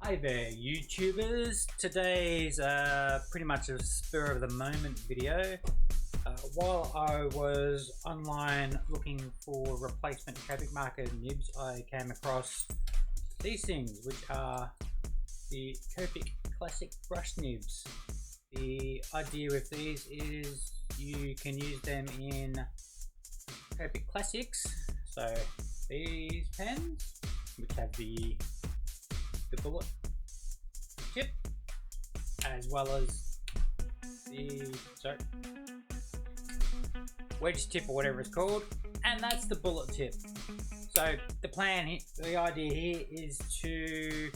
Hi there YouTubers, today's pretty much a spur of the moment video. While I was online looking for replacement Copic marker nibs, I came across these things, which are the Copic Classic Brush nibs. The idea with these is you can use them in Copic Classics, so these pens, which have the bullet tip, as well as the wedge tip or whatever it's called, and that's the bullet tip. So the plan, the idea here is to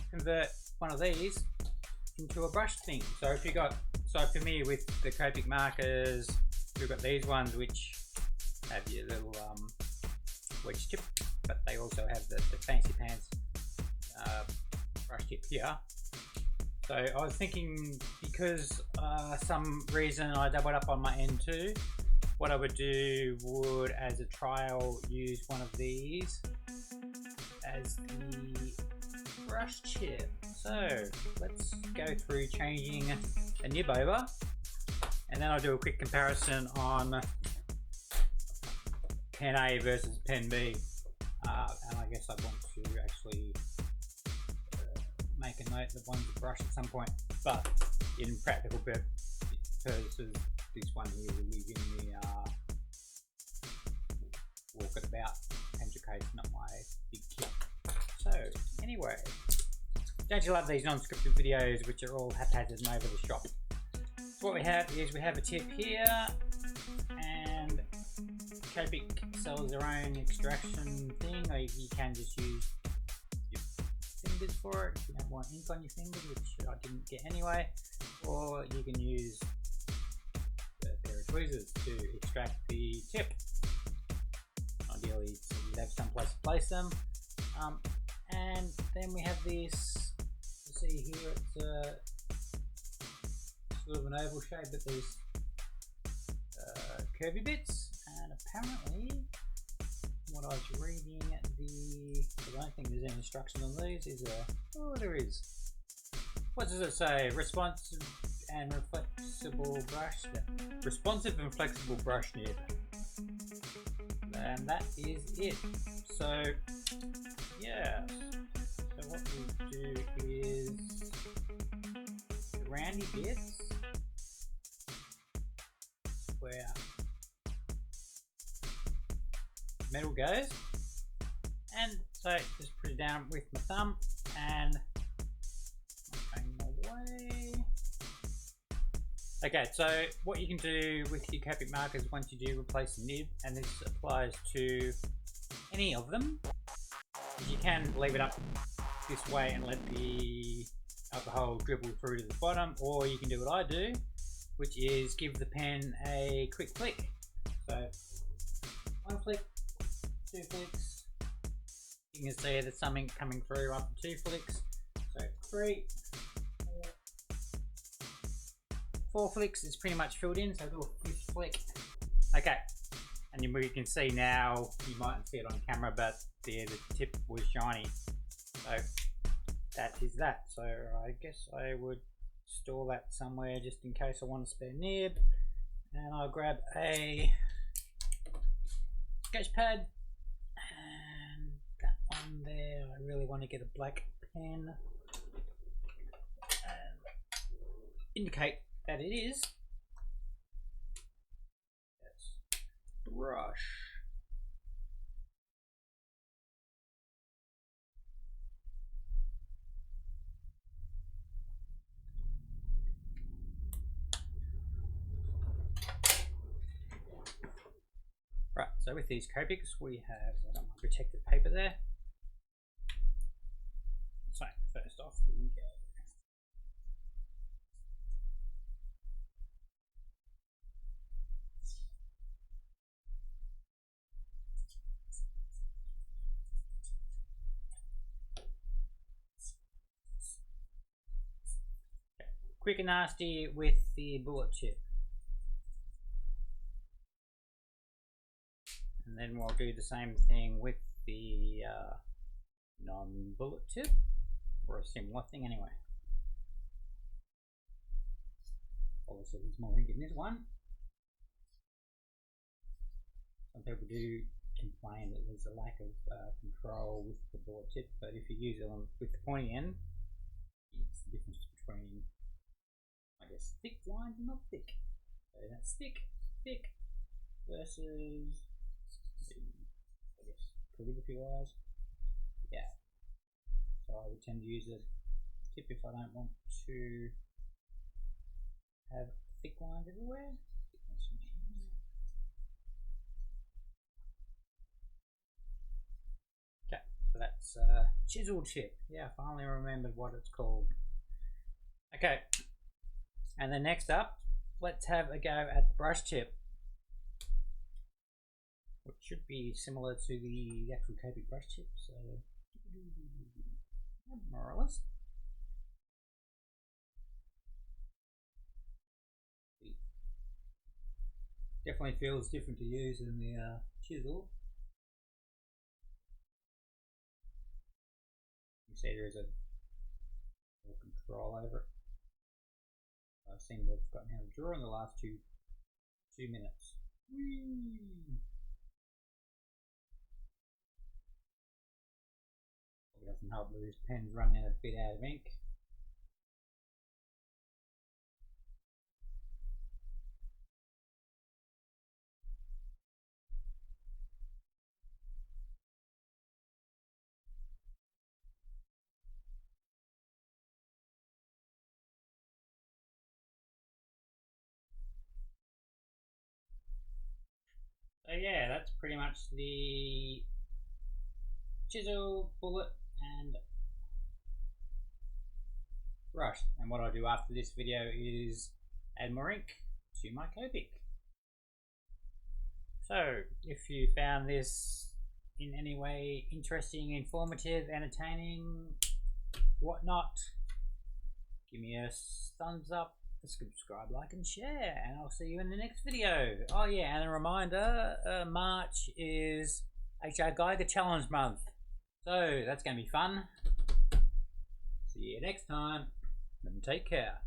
convert one of these into a brush thing. So if you got familiar with the Copic markers, we've got these ones which have your little wedge tip, but they also have the fancy pants brush tip here. So I was thinking, because some reason I doubled up on my N2, what I would do would, as a trial, use one of these as the brush tip. So let's go through changing a nib over, and then I'll do a quick comparison on pen A versus pen B, and I guess I want to actually make a note that one's a brush at some point, but in practical purposes, this one here will live in the walkabout pencil case, not my big kit. So anyway, don't you love these non-scripted videos which are all haphazard and over the shop? So what we have is we have a tip here, and Copic sells their own extraction thing, or you can just use fingers for it if you don't want ink on your fingers, which I didn't get anyway, or you can use a pair of tweezers to extract the tip. Ideally you'd have some place to place them, and then we have this, you see here, it's sort of an oval shape, but there's curvy bits, and apparently what I was reading, I don't think there's any instruction on these. There is. What does it say? Responsive and flexible brush. Responsive and flexible brush nib. And that is it. So yeah. So what we do is the roundy bits where metal goes, and so just put it down with my thumb and I'm going my way. Okay, so what you can do with your Copic markers once you do replace the nib, and this applies to any of them, is you can leave it up this way and let the alcohol dribble through to the bottom, or you can do what I do, which is give the pen a quick flick. So one flick, two flicks, you can see there's something coming through after two flicks, so three, four flicks is pretty much filled in, so do a fifth flick. Okay, and you can see now, you mightn't see it on camera, but the tip was shiny, so that is that. So I guess I would store that somewhere just in case I want a spare nib, and I'll grab a sketch pad. On there, I really want to get a black pen and indicate that it is. Yes, brush. Right, so with these Copics we have protective paper there. So first off, we can go quick and nasty with the bullet tip, and then we'll do the same thing with the non-bullet tip. for a similar thing anyway. Obviously there's more ink in this one. Some people do complain that there's a lack of control with the bullet tip, but if you use it with the pointy end, it's the difference between, I guess, thick lines and not thick. So that's thick versus, I guess, calligraphy wise. Yeah. So I would tend to use a tip if I don't want to have thick lines everywhere. Okay, so that's chisel tip. Yeah, I finally remembered what it's called. Okay, and then next up, let's have a go at the brush tip, which should be similar to the actual Copic brush tip, so more or less. Definitely feels different to use than the chisel. You see there is a more control over it. I've seen that I've gotten how to draw in the last two minutes. Whee! It doesn't help that this pen's running a bit out of ink. So yeah, that's pretty much the chisel, bullet and brush. And what I'll do after this video is add more ink to my Copic. So if you found this in any way interesting, informative, entertaining, whatnot, give me a thumbs up, subscribe, like and share, and I'll see you in the next video. Oh yeah, and a reminder, March is HR Geiger Challenge month, so that's going to be fun. See you next time, and take care.